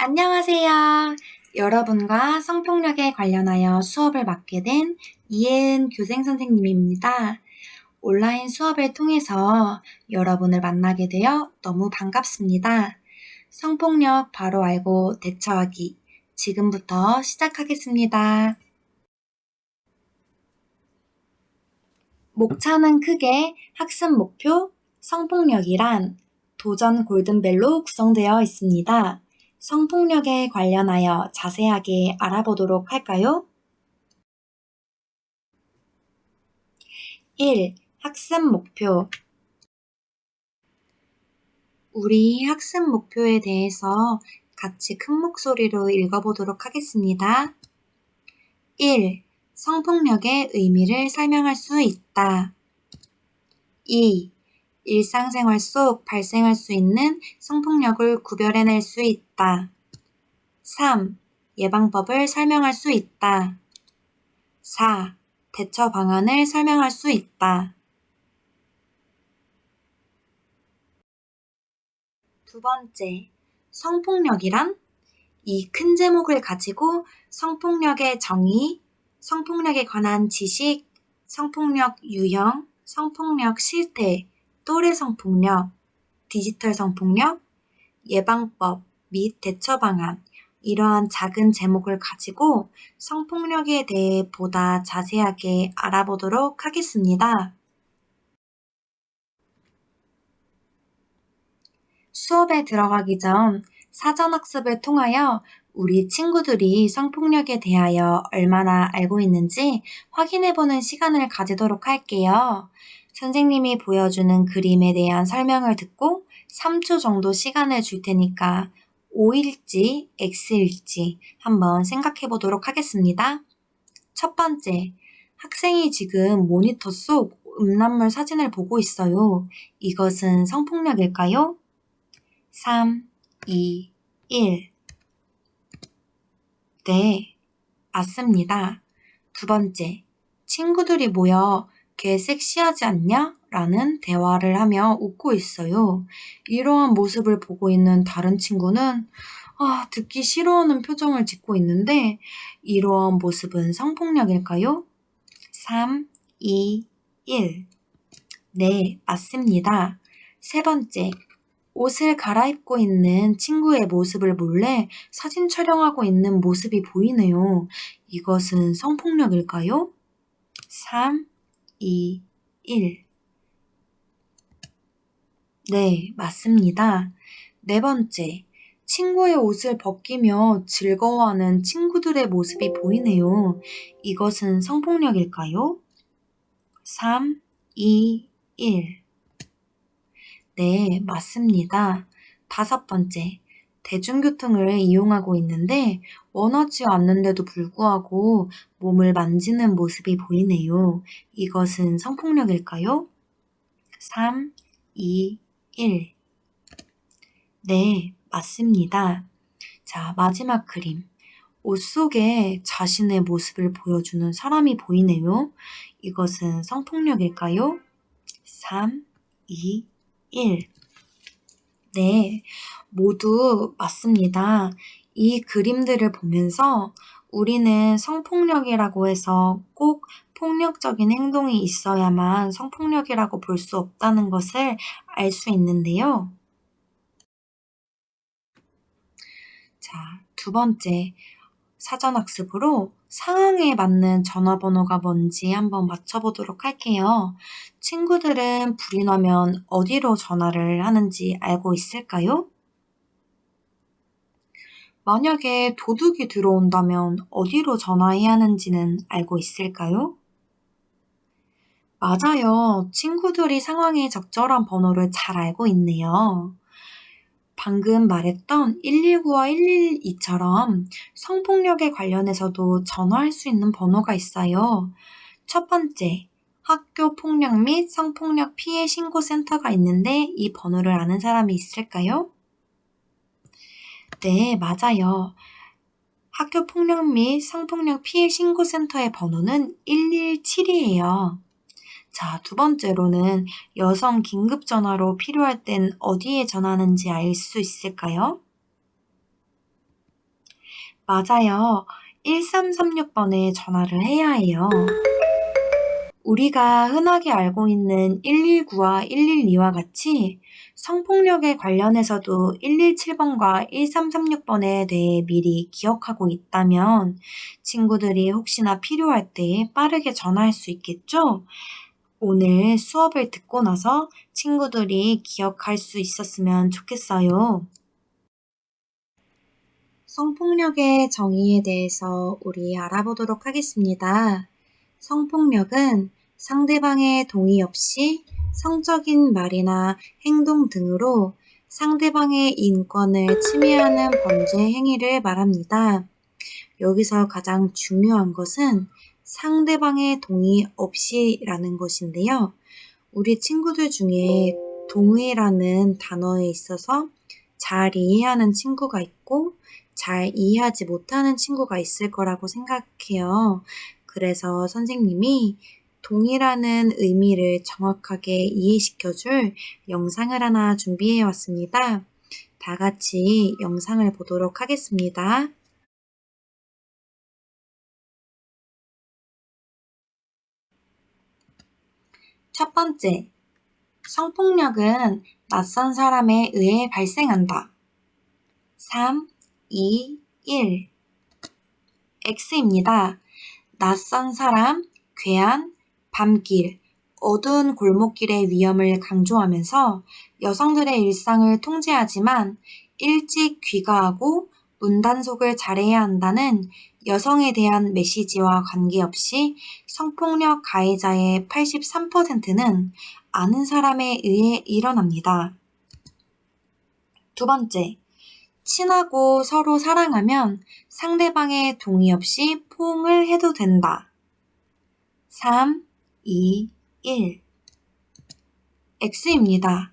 안녕하세요. 여러분과 성폭력에 관련하여 수업을 맡게 된 이혜은 교생 선생님입니다. 온라인 수업을 통해서 여러분을 만나게 되어 너무 반갑습니다. 성폭력 바로 알고 대처하기. 지금부터 시작하겠습니다. 목차는 크게 학습 목표, 성폭력이란 도전 골든벨로 구성되어 있습니다. 성폭력에 관련하여 자세하게 알아보도록 할까요? 1. 학습 목표. 우리 학습 목표에 대해서 같이 큰 목소리로 읽어보도록 하겠습니다. 1. 성폭력의 의미를 설명할 수 있다. 2. 일상생활 속 발생할 수 있는 성폭력을 구별해낼 수 있다. 3. 예방법을 설명할 수 있다. 4. 대처 방안을 설명할 수 있다. 두 번째, 성폭력이란? 이 큰 제목을 가지고 성폭력의 정의, 성폭력에 관한 지식, 성폭력 유형, 성폭력 실태, 또래 성폭력, 디지털 성폭력, 예방법 및 대처 방안, 이러한 작은 제목을 가지고 성폭력에 대해 보다 자세하게 알아보도록 하겠습니다. 수업에 들어가기 전 사전학습을 통하여 우리 친구들이 성폭력에 대하여 얼마나 알고 있는지 확인해보는 시간을 가지도록 할게요. 선생님이 보여주는 그림에 대한 설명을 듣고 3초 정도 시간을 줄 테니까 O일지 X일지 한번 생각해 보도록 하겠습니다. 첫 번째, 학생이 지금 모니터 속 음란물 사진을 보고 있어요. 이것은 성폭력일까요? 3, 2, 1. 네, 맞습니다. 두 번째, 친구들이 모여 걔 섹시하지 않냐? 라는 대화를 하며 웃고 있어요. 이러한 모습을 보고 있는 다른 친구는 듣기 싫어하는 표정을 짓고 있는데 이러한 모습은 성폭력일까요? 3, 2, 1. 네, 맞습니다. 세 번째, 옷을 갈아입고 있는 친구의 모습을 몰래 사진 촬영하고 있는 모습이 보이네요. 이것은 성폭력일까요? 3, 2, 1. 네, 맞습니다. 네 번째, 친구의 옷을 벗기며 즐거워하는 친구들의 모습이 보이네요. 이것은 성폭력일까요? 3, 2, 1. 네, 맞습니다. 다섯 번째, 대중교통을 이용하고 있는데 원하지 않는데도 불구하고 몸을 만지는 모습이 보이네요. 이것은 성폭력일까요? 3, 2, 1. 네, 맞습니다. 자, 마지막 그림. 옷 속에 자신의 모습을 보여주는 사람이 보이네요. 이것은 성폭력일까요? 3, 2, 1. 네, 모두 맞습니다. 이 그림들을 보면서 우리는 성폭력이라고 해서 꼭 폭력적인 행동이 있어야만 성폭력이라고 볼 수 없다는 것을 알 수 있는데요. 자, 두 번째, 사전학습으로 상황에 맞는 전화번호가 뭔지 한번 맞춰보도록 할게요. 친구들은 불이 나면 어디로 전화를 하는지 알고 있을까요? 만약에 도둑이 들어온다면 어디로 전화해야 하는지는 알고 있을까요? 맞아요. 친구들이 상황에 적절한 번호를 잘 알고 있네요. 방금 말했던 119와 112처럼 성폭력에 관련해서도 전화할 수 있는 번호가 있어요. 첫 번째, 학교 폭력 및 성폭력 피해 신고 센터가 있는데 이 번호를 아는 사람이 있을까요? 네, 맞아요. 학교 폭력 및 성폭력 피해 신고 센터의 번호는 117이에요. 자, 두 번째로는 여성 긴급 전화로 필요할 땐 어디에 전화하는지 알 수 있을까요? 맞아요. 1336번에 전화를 해야 해요. 우리가 흔하게 알고 있는 119와 112와 같이 성폭력에 관련해서도 117번과 1336번에 대해 미리 기억하고 있다면 친구들이 혹시나 필요할 때 빠르게 전화할 수 있겠죠? 오늘 수업을 듣고 나서 친구들이 기억할 수 있었으면 좋겠어요. 성폭력의 정의에 대해서 우리 알아보도록 하겠습니다. 성폭력은 상대방의 동의 없이 성적인 말이나 행동 등으로 상대방의 인권을 침해하는 범죄 행위를 말합니다. 여기서 가장 중요한 것은 상대방의 동의 없이라는 것인데요. 우리 친구들 중에 동의라는 단어에 있어서 잘 이해하는 친구가 있고 잘 이해하지 못하는 친구가 있을 거라고 생각해요. 그래서 선생님이 동의라는 의미를 정확하게 이해시켜줄 영상을 하나 준비해 왔습니다. 다 같이 영상을 보도록 하겠습니다. 첫 번째, 성폭력은 낯선 사람에 의해 발생한다. 3, 2, 1. X입니다. 낯선 사람, 괴한, 밤길, 어두운 골목길의 위험을 강조하면서 여성들의 일상을 통제하지만 일찍 귀가하고 문단속을 잘해야 한다는 여성에 대한 메시지와 관계없이 성폭력 가해자의 83%는 아는 사람에 의해 일어납니다. 두 번째, 친하고 서로 사랑하면 상대방의 동의 없이 포옹을 해도 된다. 3, 2, 1. X입니다.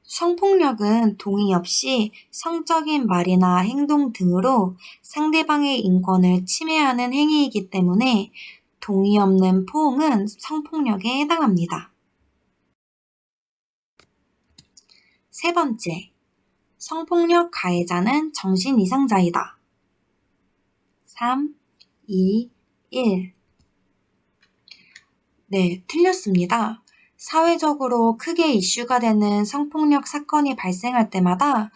성폭력은 동의 없이 성적인 말이나 행동 등으로 상대방의 인권을 침해하는 행위이기 때문에 동의 없는 포옹은 성폭력에 해당합니다. 세 번째, 성폭력 가해자는 정신 이상자이다. 3, 2, 1. 네, 틀렸습니다. 사회적으로 크게 이슈가 되는 성폭력 사건이 발생할 때마다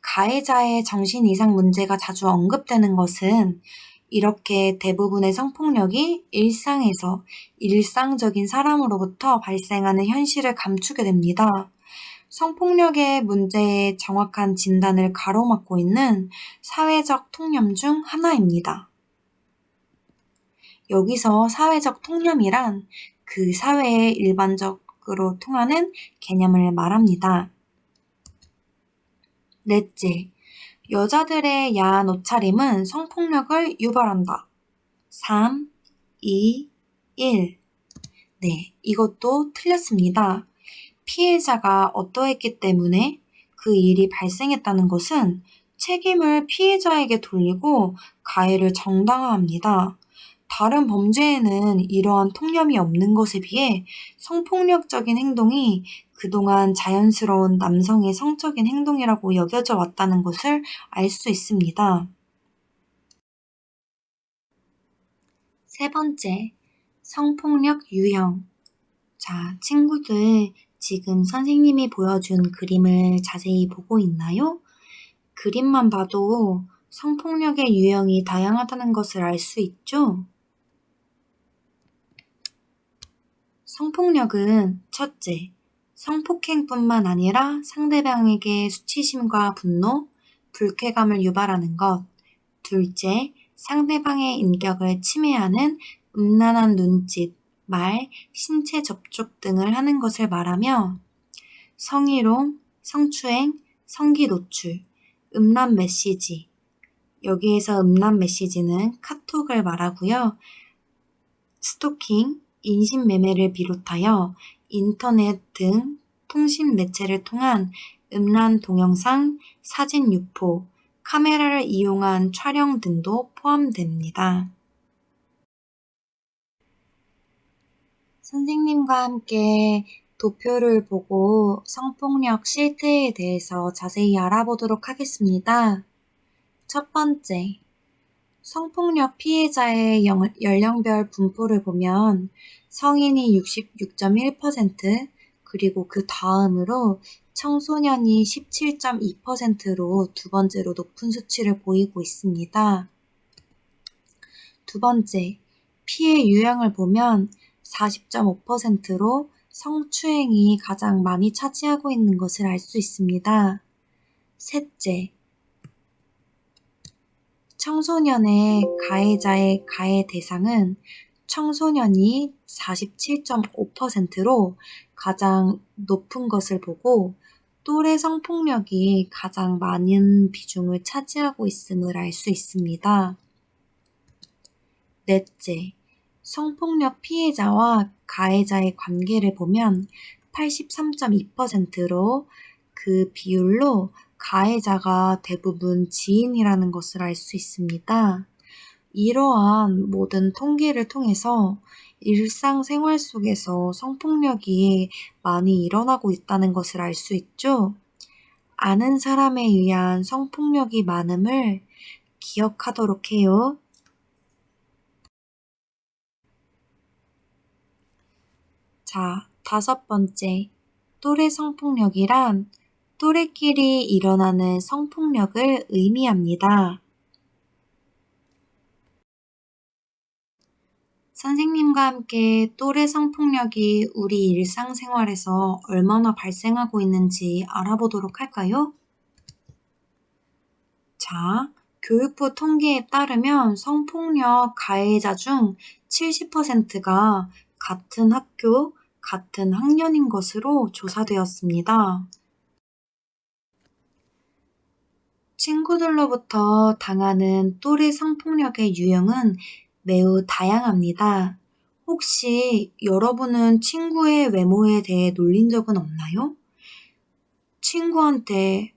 가해자의 정신 이상 문제가 자주 언급되는 것은 이렇게 대부분의 성폭력이 일상에서 일상적인 사람으로부터 발생하는 현실을 감추게 됩니다. 성폭력의 문제의 정확한 진단을 가로막고 있는 사회적 통념 중 하나입니다. 여기서 사회적 통념이란 그 사회에 일반적으로 통하는 개념을 말합니다. 넷째, 여자들의 야한 옷차림은 성폭력을 유발한다. 3, 2, 1. 네, 이것도 틀렸습니다. 피해자가 어떠했기 때문에 그 일이 발생했다는 것은 책임을 피해자에게 돌리고 가해를 정당화합니다. 다른 범죄에는 이러한 통념이 없는 것에 비해 성폭력적인 행동이 그동안 자연스러운 남성의 성적인 행동이라고 여겨져 왔다는 것을 알 수 있습니다. 세 번째, 성폭력 유형. 자, 친구들, 지금 선생님이 보여준 그림을 자세히 보고 있나요? 그림만 봐도 성폭력의 유형이 다양하다는 것을 알 수 있죠? 성폭력은 첫째, 성폭행뿐만 아니라 상대방에게 수치심과 분노, 불쾌감을 유발하는 것. 둘째, 상대방의 인격을 침해하는 음란한 눈짓, 말, 신체 접촉 등을 하는 것을 말하며 성희롱, 성추행, 성기 노출, 음란 메시지. 여기에서 음란 메시지는 카톡을 말하고요. 스토킹, 인신매매를 비롯하여 인터넷 등 통신 매체를 통한 음란 동영상, 사진 유포, 카메라를 이용한 촬영 등도 포함됩니다. 선생님과 함께 도표를 보고 성폭력 실태에 대해서 자세히 알아보도록 하겠습니다. 첫 번째, 성폭력 피해자의 연령별 분포를 보면 성인이 66.1%, 그리고 그 다음으로 청소년이 17.2%로 두 번째로 높은 수치를 보이고 있습니다. 두 번째, 피해 유형을 보면 40.5%로 성추행이 가장 많이 차지하고 있는 것을 알 수 있습니다. 셋째, 청소년의 가해자의 가해 대상은 청소년이 47.5%로 가장 높은 것을 보고 또래 성폭력이 가장 많은 비중을 차지하고 있음을 알 수 있습니다. 넷째, 성폭력 피해자와 가해자의 관계를 보면 83.2%로 그 비율로 가해자가 대부분 지인이라는 것을 알 수 있습니다. 이러한 모든 통계를 통해서 일상생활 속에서 성폭력이 많이 일어나고 있다는 것을 알 수 있죠. 아는 사람에 의한 성폭력이 많음을 기억하도록 해요. 자, 다섯 번째, 또래 성폭력이란 또래끼리 일어나는 성폭력을 의미합니다. 선생님과 함께 또래 성폭력이 우리 일상생활에서 얼마나 발생하고 있는지 알아보도록 할까요? 자, 교육부 통계에 따르면 성폭력 가해자 중 70%가 같은 학교, 같은 학년인 것으로 조사되었습니다. 친구들로부터 당하는 또래 성폭력의 유형은 매우 다양합니다. 혹시 여러분은 친구의 외모에 대해 놀린 적은 없나요? 친구한테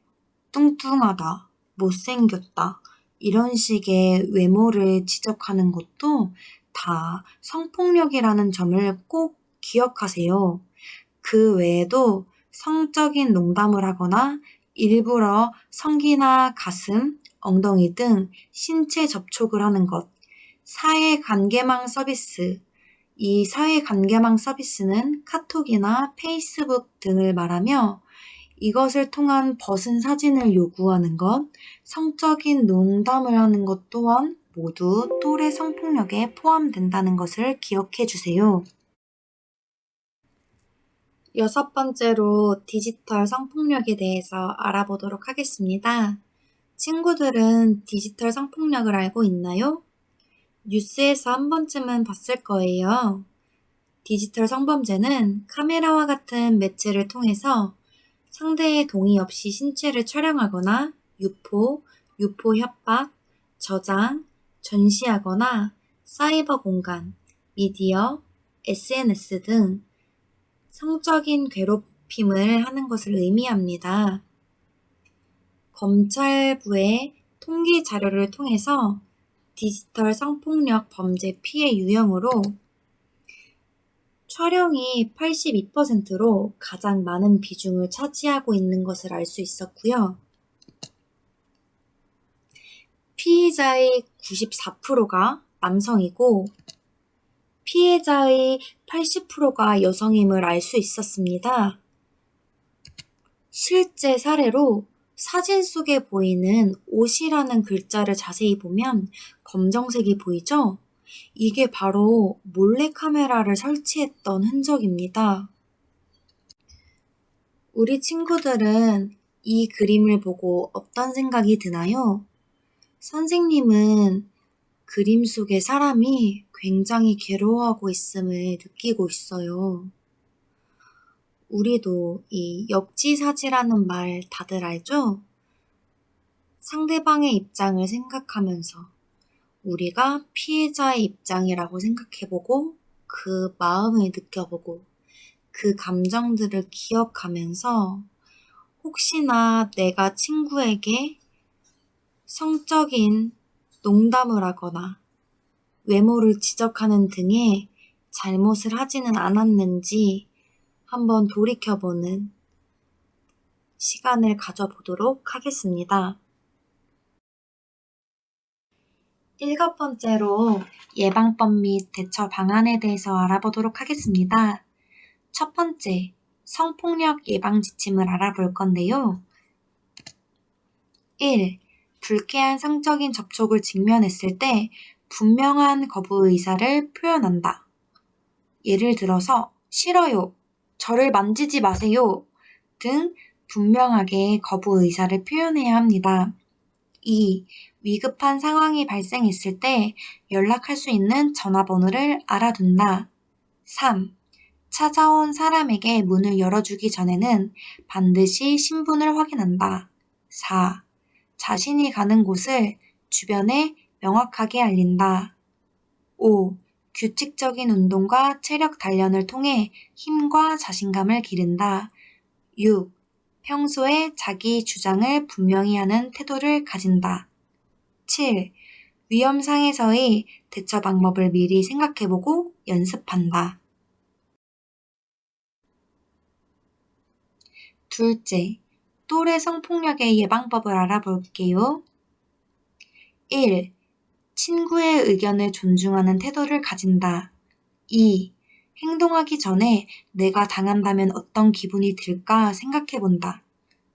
뚱뚱하다, 못생겼다, 이런 식의 외모를 지적하는 것도 다 성폭력이라는 점을 꼭 기억하세요. 그 외에도 성적인 농담을 하거나 일부러 성기나 가슴, 엉덩이 등 신체 접촉을 하는 것, 사회관계망 서비스. 이 사회관계망 서비스는 카톡이나 페이스북 등을 말하며 이것을 통한 벗은 사진을 요구하는 것, 성적인 농담을 하는 것 또한 모두 또래 성폭력에 포함된다는 것을 기억해 주세요. 여섯 번째로 디지털 성폭력에 대해서 알아보도록 하겠습니다. 친구들은 디지털 성폭력을 알고 있나요? 뉴스에서 한 번쯤은 봤을 거예요. 디지털 성범죄는 카메라와 같은 매체를 통해서 상대의 동의 없이 신체를 촬영하거나 유포 협박, 저장, 전시하거나 사이버 공간, 미디어, SNS 등 성적인 괴롭힘을 하는 것을 의미합니다. 검찰부의 통계 자료를 통해서 디지털 성폭력 범죄 피해 유형으로 촬영이 82%로 가장 많은 비중을 차지하고 있는 것을 알 수 있었고요. 피의자의 94%가 남성이고 피해자의 80%가 여성임을 알 수 있었습니다. 실제 사례로 사진 속에 보이는 옷이라는 글자를 자세히 보면 검정색이 보이죠? 이게 바로 몰래카메라를 설치했던 흔적입니다. 우리 친구들은 이 그림을 보고 어떤 생각이 드나요? 선생님은 그림 속의 사람이 굉장히 괴로워하고 있음을 느끼고 있어요. 우리도 이 역지사지라는 말 다들 알죠? 상대방의 입장을 생각하면서 우리가 피해자의 입장이라고 생각해보고 그 마음을 느껴보고 그 감정들을 기억하면서 혹시나 내가 친구에게 성적인 농담을 하거나 외모를 지적하는 등의 잘못을 하지는 않았는지 한번 돌이켜보는 시간을 가져보도록 하겠습니다. 일곱 번째로 예방법 및 대처 방안에 대해서 알아보도록 하겠습니다. 첫 번째, 성폭력 예방 지침을 알아볼 건데요. 1. 불쾌한 성적인 접촉을 직면했을 때 분명한 거부 의사를 표현한다. 예를 들어서 싫어요, 저를 만지지 마세요 등 분명하게 거부 의사를 표현해야 합니다. 2. 위급한 상황이 발생했을 때 연락할 수 있는 전화번호를 알아둔다. 3. 찾아온 사람에게 문을 열어주기 전에는 반드시 신분을 확인한다. 4. 자신이 가는 곳을 주변에 명확하게 알린다. 5. 규칙적인 운동과 체력 단련을 통해 힘과 자신감을 기른다. 6. 평소에 자기 주장을 분명히 하는 태도를 가진다. 7. 위험 상에서의 대처 방법을 미리 생각해보고 연습한다. 둘째, 또래 성폭력의 예방법을 알아볼게요. 1. 친구의 의견을 존중하는 태도를 가진다. 2. 행동하기 전에 내가 당한다면 어떤 기분이 들까 생각해본다.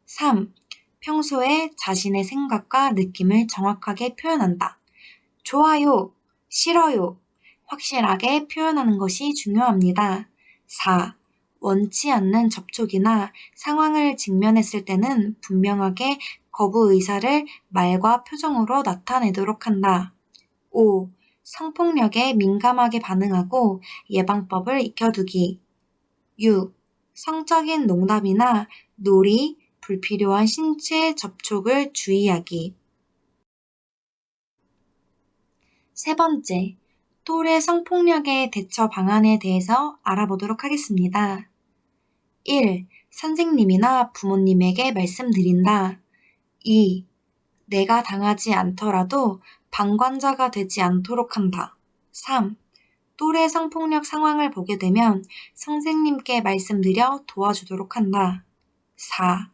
3. 평소에 자신의 생각과 느낌을 정확하게 표현한다. 좋아요, 싫어요, 확실하게 표현하는 것이 중요합니다. 4. 원치 않는 접촉이나 상황을 직면했을 때는 분명하게 거부 의사를 말과 표정으로 나타내도록 한다. 5. 성폭력에 민감하게 반응하고 예방법을 익혀두기. 6. 성적인 농담이나 놀이, 불필요한 신체 접촉을 주의하기. 세 번째, 또래 성폭력의 대처 방안에 대해서 알아보도록 하겠습니다. 1. 선생님이나 부모님에게 말씀드린다. 2. 내가 당하지 않더라도 방관자가 되지 않도록 한다. 3. 또래 성폭력 상황을 보게 되면 선생님께 말씀드려 도와주도록 한다. 4.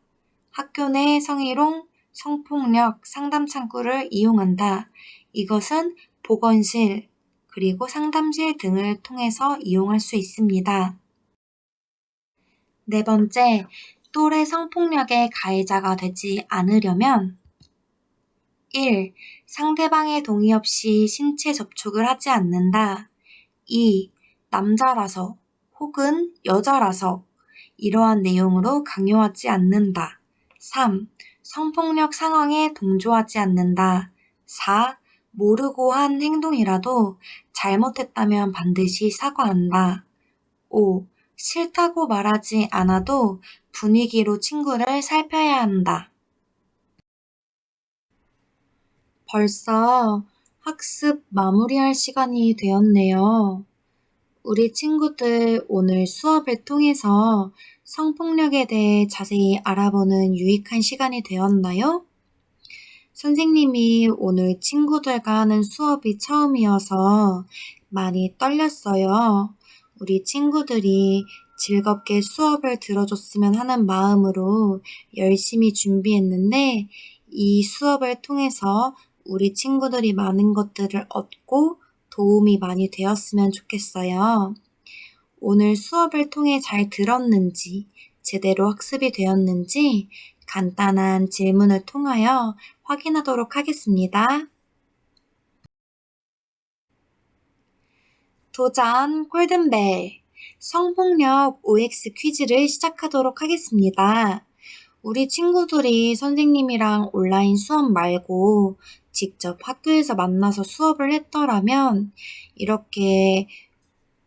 학교 내 성희롱, 성폭력 상담 창구를 이용한다. 이것은 보건실, 그리고 상담실 등을 통해서 이용할 수 있습니다. 네 번째, 또래 성폭력의 가해자가 되지 않으려면 1. 상대방의 동의 없이 신체 접촉을 하지 않는다. 2. 남자라서 혹은 여자라서 이러한 내용으로 강요하지 않는다. 3. 성폭력 상황에 동조하지 않는다. 4. 모르고 한 행동이라도 잘못했다면 반드시 사과한다. 5. 싫다고 말하지 않아도 분위기로 친구를 살펴야 한다. 벌써 학습 마무리할 시간이 되었네요. 우리 친구들 오늘 수업을 통해서 성폭력에 대해 자세히 알아보는 유익한 시간이 되었나요? 선생님이 오늘 친구들과 하는 수업이 처음이어서 많이 떨렸어요. 우리 친구들이 즐겁게 수업을 들어줬으면 하는 마음으로 열심히 준비했는데 이 수업을 통해서 우리 친구들이 많은 것들을 얻고 도움이 많이 되었으면 좋겠어요. 오늘 수업을 통해 잘 들었는지, 제대로 학습이 되었는지 간단한 질문을 통하여 확인하도록 하겠습니다. 도전 골든벨 성폭력 OX 퀴즈를 시작하도록 하겠습니다. 우리 친구들이 선생님이랑 온라인 수업 말고 직접 학교에서 만나서 수업을 했더라면 이렇게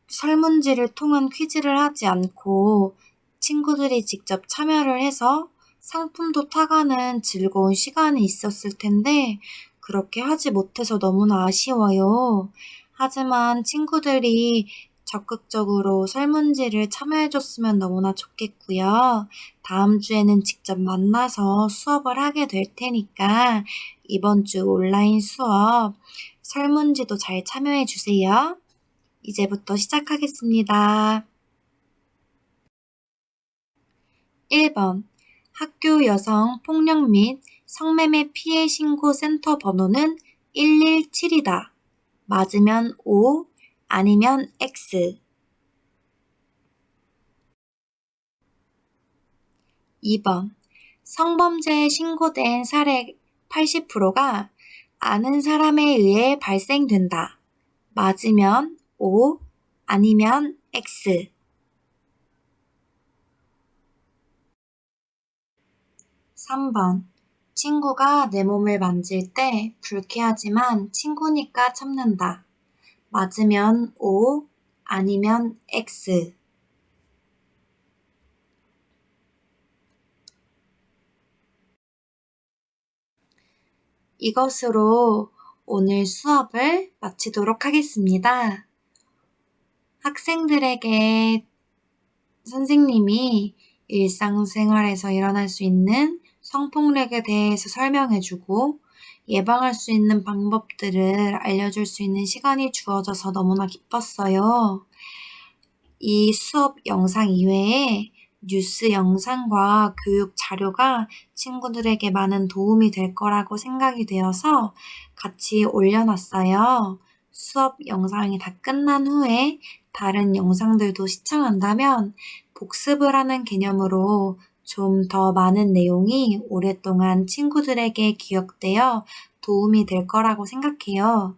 설문지를 통한 퀴즈를 하지 않고 친구들이 직접 참여를 해서 상품도 타가는 즐거운 시간이 있었을 텐데 그렇게 하지 못해서 너무나 아쉬워요. 하지만 친구들이 적극적으로 설문지를 참여해줬으면 너무나 좋겠고요. 다음 주에는 직접 만나서 수업을 하게 될 테니까 이번 주 온라인 수업 설문지도 잘 참여해주세요. 이제부터 시작하겠습니다. 1번 학교 여성 폭력 및 성매매 피해 신고 센터 번호는 117이다. 맞으면 O, 아니면 X. 2번. 성범죄 신고된 사례 80%가 아는 사람에 의해 발생된다. 맞으면 O, 아니면 X. 3번. 친구가 내 몸을 만질 때 불쾌하지만 친구니까 참는다. 맞으면 O, 아니면 X. 이것으로 오늘 수업을 마치도록 하겠습니다. 학생들에게 선생님이 일상생활에서 일어날 수 있는 성폭력에 대해서 설명해주고 예방할 수 있는 방법들을 알려줄 수 있는 시간이 주어져서 너무나 기뻤어요. 이 수업 영상 이외에 뉴스 영상과 교육 자료가 친구들에게 많은 도움이 될 거라고 생각이 되어서 같이 올려놨어요. 수업 영상이 다 끝난 후에 다른 영상들도 시청한다면 복습을 하는 개념으로 좀 더 많은 내용이 오랫동안 친구들에게 기억되어 도움이 될 거라고 생각해요.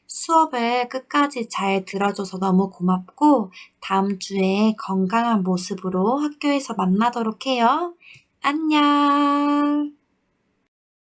수업을 끝까지 잘 들어줘서 너무 고맙고 다음 주에 건강한 모습으로 학교에서 만나도록 해요. 안녕!